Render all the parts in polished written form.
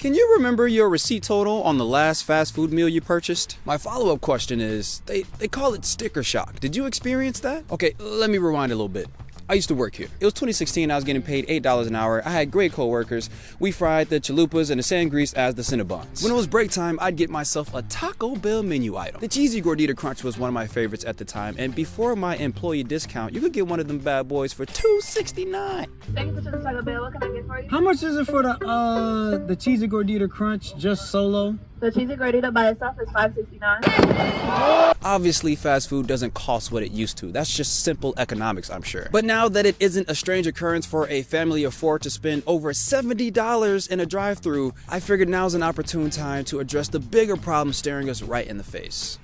Can you remember your receipt total on the last fast food meal you purchased? My follow-up question is, they call it sticker shock. Did you experience that? Okay, let me rewind a little bit. I used to work here. It was 2016, I was getting paid $8 an hour. I had great coworkers. We fried the chalupas and the sangries as the Cinnabons. When it was break time, I'd get myself a Taco Bell menu item. The cheesy gordita crunch was one of my favorites at the time, and before my employee discount, you could get one of them bad boys for $2.69. Thank you for choosing Taco Bell. What can I get for you? How much is it for the cheesy gordita crunch just solo? The cheesy gordita by itself is $5.69. Obviously, fast food doesn't cost what it used to. That's just simple economics, I'm sure. But now that it isn't a strange occurrence for a family of four to spend over $70 in a drive-thru, I figured now's an opportune time to address the bigger problem staring us right in the face.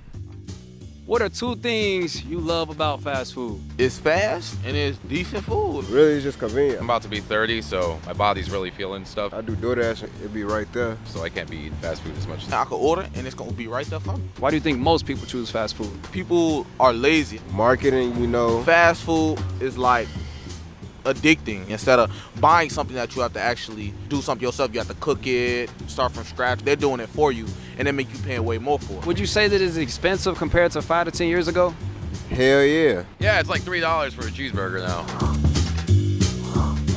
What are two things you love about fast food? It's fast and it's decent food. Really, it's just convenient. I'm about to be 30, so my body's really feeling stuff. I do DoorDash, it'd be right there. So I can't be eating fast food as much. I can order and it's gonna be right there for me. Why do you think most people choose fast food? People are lazy. Marketing, you know. Fast food is like addicting. Instead of buying something that you have to actually do something yourself, you have to cook it, start from scratch. They're doing it for you and they make you pay way more for it. Would you say that it's expensive compared to 5 to 10 years ago? Hell yeah. Yeah, it's like $3 for a cheeseburger now.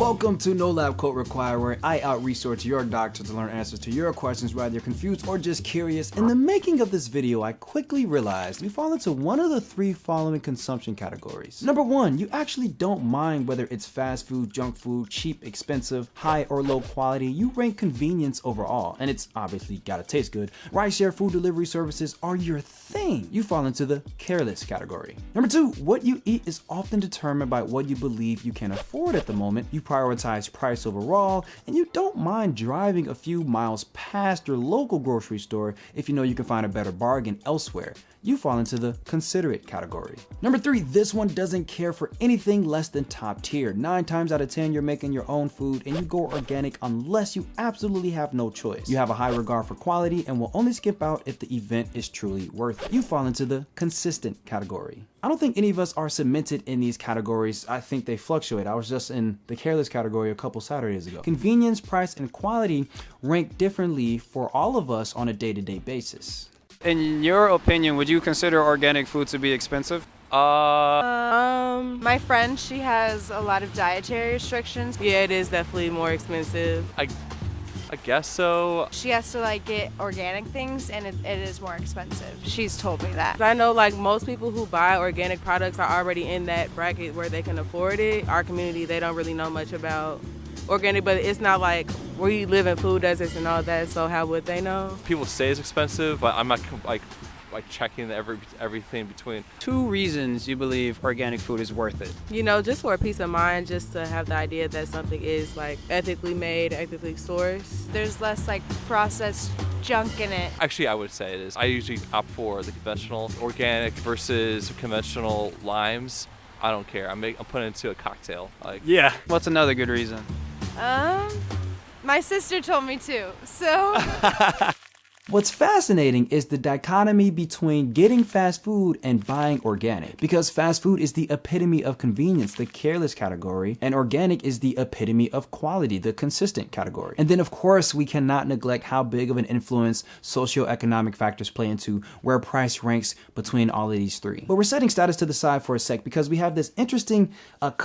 Welcome to No Lab Coat Required, where I out-research your doctor to learn answers to your questions, whether you're confused or just curious. In the making of this video, I quickly realized we fall into one of the three following consumption categories. Number one, you actually don't mind whether it's fast food, junk food, cheap, expensive, high or low quality. You rank convenience overall, and it's obviously gotta taste good. Rideshare food delivery services are your thing. You fall into the careless category. Number two, what you eat is often determined by what you believe you can afford at the moment. You prioritize price overall, and you don't mind driving a few miles past your local grocery store if you know you can find a better bargain elsewhere. You fall into the considerate category. Number three, this one doesn't care for anything less than top tier. 9 times out of 10, you're making your own food and you go organic unless you absolutely have no choice. You have a high regard for quality and will only skip out if the event is truly worth it. You fall into the consistent category. I don't think any of us are cemented in these categories. I think they fluctuate. I was just in the careless category a couple Saturdays ago. Convenience, price, and quality rank differently for all of us on a day-to-day basis. In your opinion, would you consider organic food to be expensive? My friend, she has a lot of dietary restrictions. Yeah, it is definitely more expensive. I guess so. She has to like get organic things and it is more expensive. She's told me that. I know like most people who buy organic products are already in that bracket where they can afford it. Our community, they don't really know much about organic, but it's not like we live in food deserts and all that, so how would they know? People say it's expensive, but I'm not like checking everything between. 2 reasons you believe organic food is worth it. You know, just for a peace of mind, just to have the idea that something is like ethically made, ethically sourced. There's less like processed junk in it. Actually, I would say it is. I usually opt for the conventional organic versus conventional limes. I don't care. I'm putting it into a cocktail. Yeah. What's another good reason? My sister told me to, so. What's fascinating is the dichotomy between getting fast food and buying organic. Because fast food is the epitome of convenience, the careless category, and organic is the epitome of quality, the consistent category. And then of course, we cannot neglect how big of an influence socioeconomic factors play into where price ranks between all of these three. But we're setting status to the side for a sec because we have this interesting,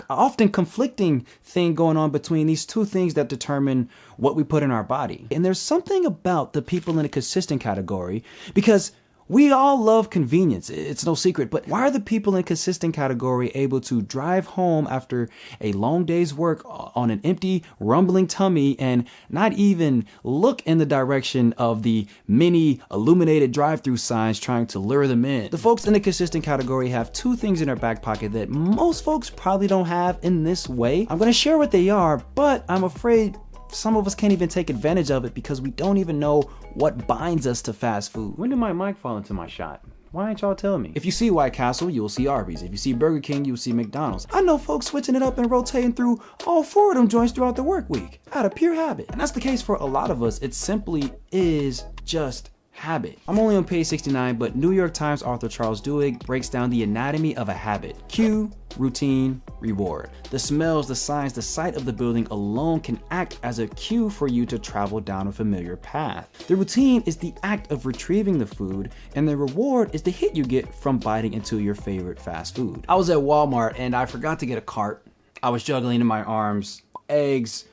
often conflicting thing going on between these two things that determine what we put in our body. And there's something about the people in the consistent category, because we all love convenience, it's no secret, but why are the people in consistent category able to drive home after a long day's work on an empty, rumbling tummy and not even look in the direction of the many illuminated drive-through signs trying to lure them in? The folks in the consistent category have 2 things in their back pocket that most folks probably don't have in this way. I'm gonna share what they are, but I'm afraid some of us can't even take advantage of it because we don't even know what binds us to fast food. When did my mic fall into my shot? Why ain't y'all telling me? If you see White Castle, you'll see Arby's. If you see Burger King, you'll see McDonald's. I know folks switching it up and rotating through all 4 of them joints throughout the work week out of pure habit. And that's the case for a lot of us. It simply is just habit. I'm only on page 69, but New York Times author Charles Duhigg breaks down the anatomy of a habit. Cue routine, reward. The smells, the signs, the sight of the building alone can act as a cue for you to travel down a familiar path. The routine is the act of retrieving the food, and the reward is the hit you get from biting into your favorite fast food. I was at Walmart and I forgot to get a cart. I was juggling in my arms eggs,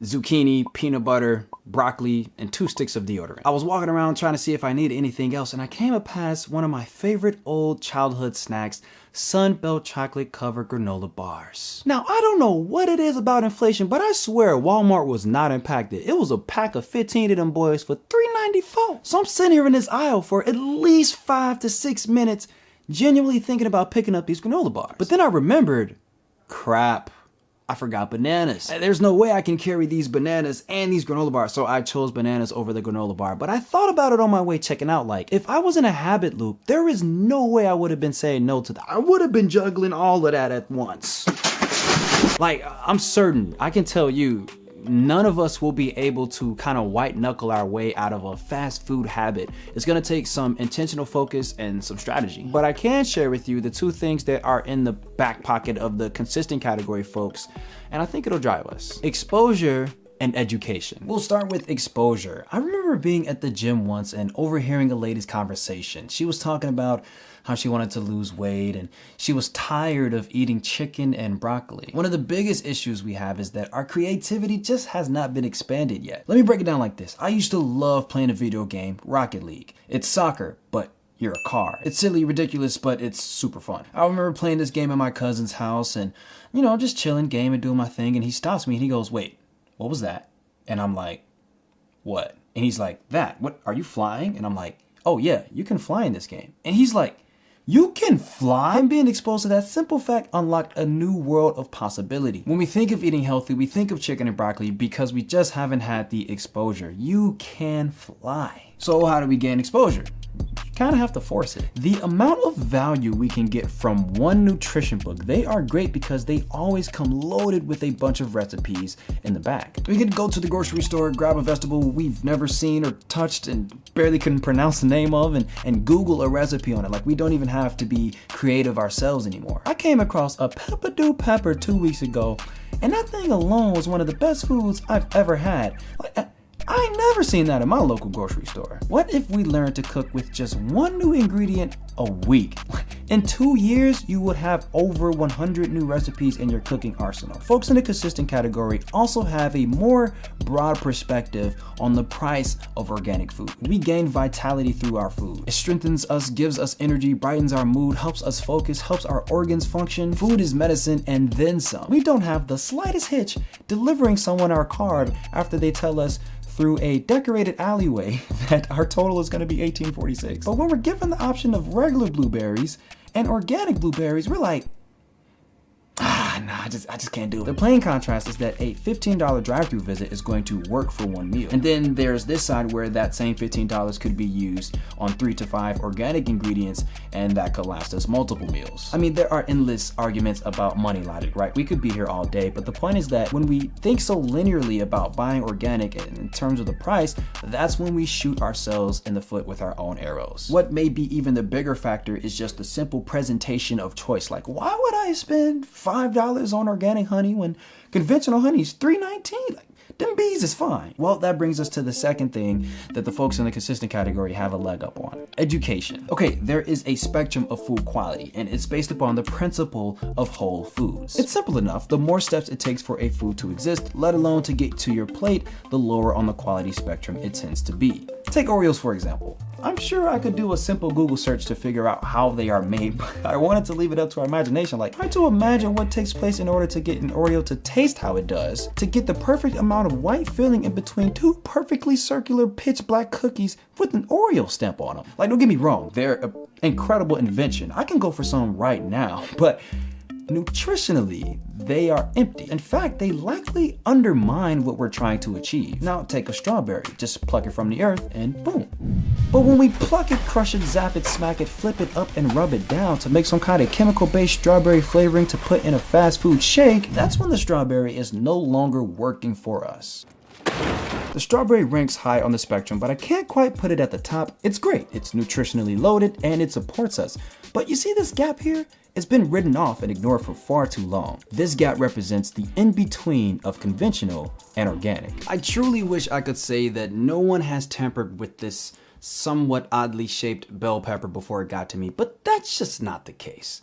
zucchini, peanut butter, broccoli, and 2 sticks of deodorant. I was walking around trying to see if I needed anything else, and I came past one of my favorite old childhood snacks, Sunbelt chocolate covered granola bars. Now, I don't know what it is about inflation, but I swear Walmart was not impacted. It was a pack of 15 of them boys for $3.94. So I'm sitting here in this aisle for at least 5 to 6 minutes, genuinely thinking about picking up these granola bars. But then I remembered, crap, I forgot bananas. There's no way I can carry these bananas and these granola bars, so I chose bananas over the granola bar. But I thought about it on my way checking out, like, if I was in a habit loop, there is no way I would have been saying no to that. I would have been juggling all of that at once. Like, I'm certain, I can tell you, none of us will be able to kind of white knuckle our way out of a fast food habit. It's gonna take some intentional focus and some strategy. But I can share with you the 2 things that are in the back pocket of the consistent category, folks, and I think it'll drive us. Exposure and education. We'll start with exposure. I remember being at the gym once and overhearing a lady's conversation. She was talking about how she wanted to lose weight and she was tired of eating chicken and broccoli. One of the biggest issues we have is that our creativity just has not been expanded yet. Let me break it down like this. I used to love playing a video game, Rocket League. It's soccer, but you're a car. It's silly, ridiculous, but it's super fun. I remember playing this game at my cousin's house and, you know, just chilling, game and doing my thing, and he stops me and he goes, "Wait, what was that?" And I'm like, "What?" And he's like, "That, what, are you flying?" And I'm like, "Oh yeah, you can fly in this game." And he's like, "You can fly?" And being exposed to that simple fact unlocked a new world of possibility. When we think of eating healthy, we think of chicken and broccoli because we just haven't had the exposure. You can fly. So how do we gain exposure? You kind of have to force it. The amount of value we can get from one nutrition book, they are great because they always come loaded with a bunch of recipes in the back. We could go to the grocery store, grab a vegetable we've never seen or touched and barely couldn't pronounce the name of and Google a recipe on it. Like, we don't even have to be creative ourselves anymore. I came across a pepperdew pepper 2 weeks ago, and that thing alone was one of the best foods I've ever had. I ain't never seen that in my local grocery store. What if we learned to cook with just one new ingredient a week? In 2 years, you would have over 100 new recipes in your cooking arsenal. Folks in the consistent category also have a more broad perspective on the price of organic food. We gain vitality through our food. It strengthens us, gives us energy, brightens our mood, helps us focus, helps our organs function. Food is medicine and then some. We don't have the slightest hitch delivering someone our card after they tell us through a decorated alleyway that our total is going to be $18.46. But when we're given the option of regular blueberries and organic blueberries, we're like, nah, I just can't do it. The plain contrast is that a $15 drive-thru visit is going to work for one meal. And then there's this side where that same $15 could be used on 3 to 5 organic ingredients, and that could last us multiple meals. I mean, there are endless arguments about money logic, right? We could be here all day, but the point is that when we think so linearly about buying organic in terms of the price, that's when we shoot ourselves in the foot with our own arrows. What may be even the bigger factor is just the simple presentation of choice. Like, why would I spend $5 on organic honey when conventional honey is $3.19? Like, them bees is fine. Well, that brings us to the second thing that the folks in the consistent category have a leg up on: education. Okay, there is a spectrum of food quality, and it's based upon the principle of whole foods. It's simple enough. The more steps it takes for a food to exist, let alone to get to your plate, the lower on the quality spectrum it tends to be. Take Oreos, for example. I'm sure I could do a simple Google search to figure out how they are made, but I wanted to leave it up to our imagination. Like, try to imagine what takes place in order to get an Oreo to taste how it does, to get the perfect amount of white filling in between 2 perfectly circular pitch black cookies with an Oreo stamp on them. Like, don't get me wrong, they're an incredible invention. I can go for some right now, but nutritionally, they are empty. In fact, they likely undermine what we're trying to achieve. Now, take a strawberry, just pluck it from the earth and boom. But when we pluck it, crush it, zap it, smack it, flip it up and rub it down to make some kind of chemical-based strawberry flavoring to put in a fast food shake, that's when the strawberry is no longer working for us. The strawberry ranks high on the spectrum, but I can't quite put it at the top. It's great, it's nutritionally loaded, and it supports us. But you see this gap here? It's been written off and ignored for far too long. This gap represents the in-between of conventional and organic. I truly wish I could say that no one has tampered with this somewhat oddly shaped bell pepper before it got to me, but that's just not the case.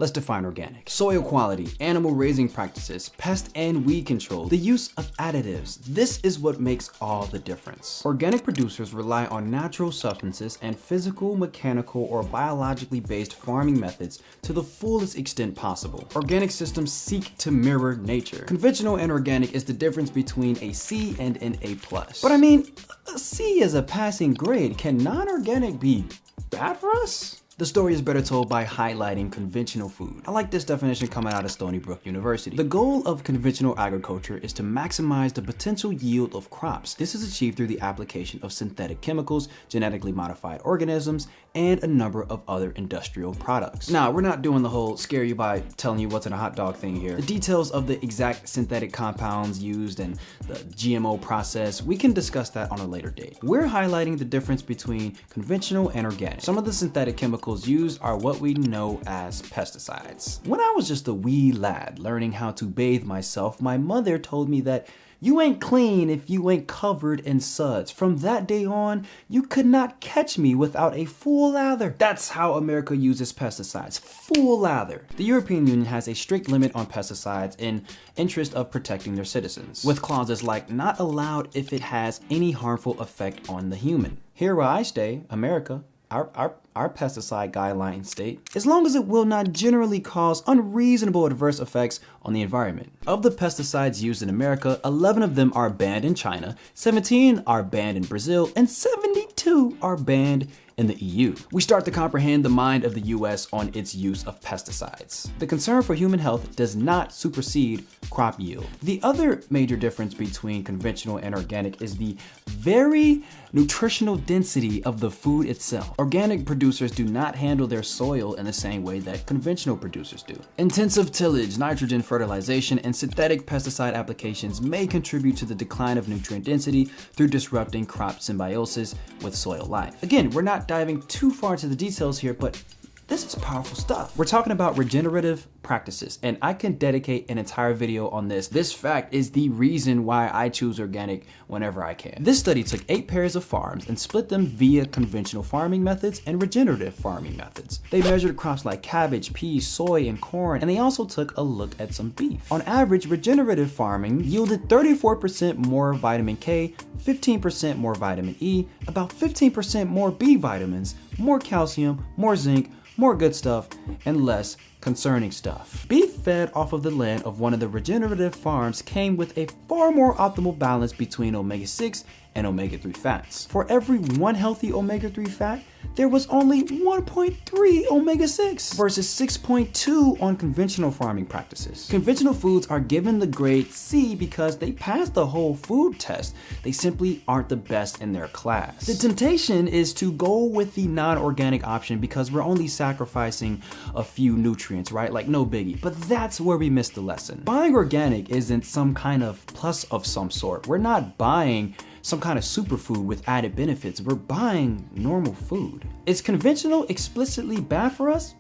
Let's define organic. Soil quality, animal raising practices, pest and weed control, the use of additives. This is what makes all the difference. Organic producers rely on natural substances and physical, mechanical, or biologically based farming methods to the fullest extent possible. Organic systems seek to mirror nature. Conventional and organic is the difference between a C and an A+. But I mean, a C is a passing grade. Can non-organic be bad for us? The story is better told by highlighting conventional food. I like this definition coming out of Stony Brook University. The goal of conventional agriculture is to maximize the potential yield of crops. This is achieved through the application of synthetic chemicals, genetically modified organisms, and a number of other industrial products. Now, we're not doing the whole scare you by telling you what's in a hot dog thing here. The details of the exact synthetic compounds used and the GMO process, we can discuss that on a later date. We're highlighting the difference between conventional and organic. Some of the synthetic chemicals used are what we know as pesticides. When I was just a wee lad learning how to bathe myself, my mother told me that you ain't clean if you ain't covered in suds. From that day on, you could not catch me without a full lather. That's how America uses pesticides, full lather. The European Union has a strict limit on pesticides in interest of protecting their citizens, with clauses like not allowed if it has any harmful effect on the human. Here where I stay, America, our pesticide guidelines state, as long as it will not generally cause unreasonable adverse effects on the environment. Of the pesticides used in America, 11 of them are banned in China, 17 are banned in Brazil, and 72 are banned in the EU. We start to comprehend the mind of the US on its use of pesticides. The concern for human health does not supersede crop yield. The other major difference between conventional and organic is the very nutritional density of the food itself. Organic producers do not handle their soil in the same way that conventional producers do. Intensive tillage, nitrogen fertilization, and synthetic pesticide applications may contribute to the decline of nutrient density through disrupting crop symbiosis with soil life. Again, we're not diving too far into the details here, but this is powerful stuff. We're talking about regenerative practices, and I can dedicate an entire video on this. This fact is the reason why I choose organic whenever I can. This study took 8 pairs of farms and split them via conventional farming methods and regenerative farming methods. They measured crops like cabbage, peas, soy, and corn, and they also took a look at some beef. On average, regenerative farming yielded 34% more vitamin K, 15% more vitamin E, about 15% more B vitamins, more calcium, more zinc, more good stuff, and less concerning stuff. Beef fed off of the land of one of the regenerative farms came with a far more optimal balance between omega-6 and omega-3 fats. For every 1 healthy omega-3 fat, there was only 1.3 omega-6 versus 6.2 on conventional farming practices. Conventional foods are given the grade C because they passed the whole food test. They simply aren't the best in their class. The temptation is to go with the non-organic option because we're only sacrificing a few nutrients, right? Like no biggie. But that's where we missed the lesson. Buying organic isn't some kind of plus of some sort. We're not buying some kind of superfood with added benefits. We're buying normal food. Is conventional explicitly bad for us?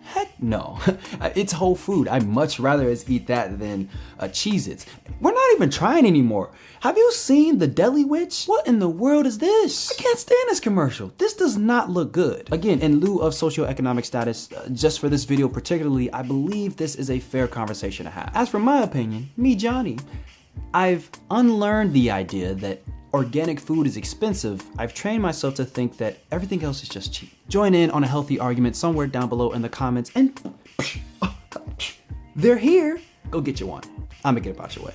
Heck no. It's whole food. I'd much rather us eat that than Cheez-Its. We're not even trying anymore. Have you seen the Deli Witch? What in the world is this? I can't stand this commercial. This does not look good. Again, in lieu of socioeconomic status, just for this video particularly, I believe this is a fair conversation to have. As for my opinion, me Johnny, I've unlearned the idea that organic food is expensive. I've trained myself to think that everything else is just cheap. Join in on a healthy argument somewhere down below in the comments, and they're here. Go get you one. I'm gonna get about your way.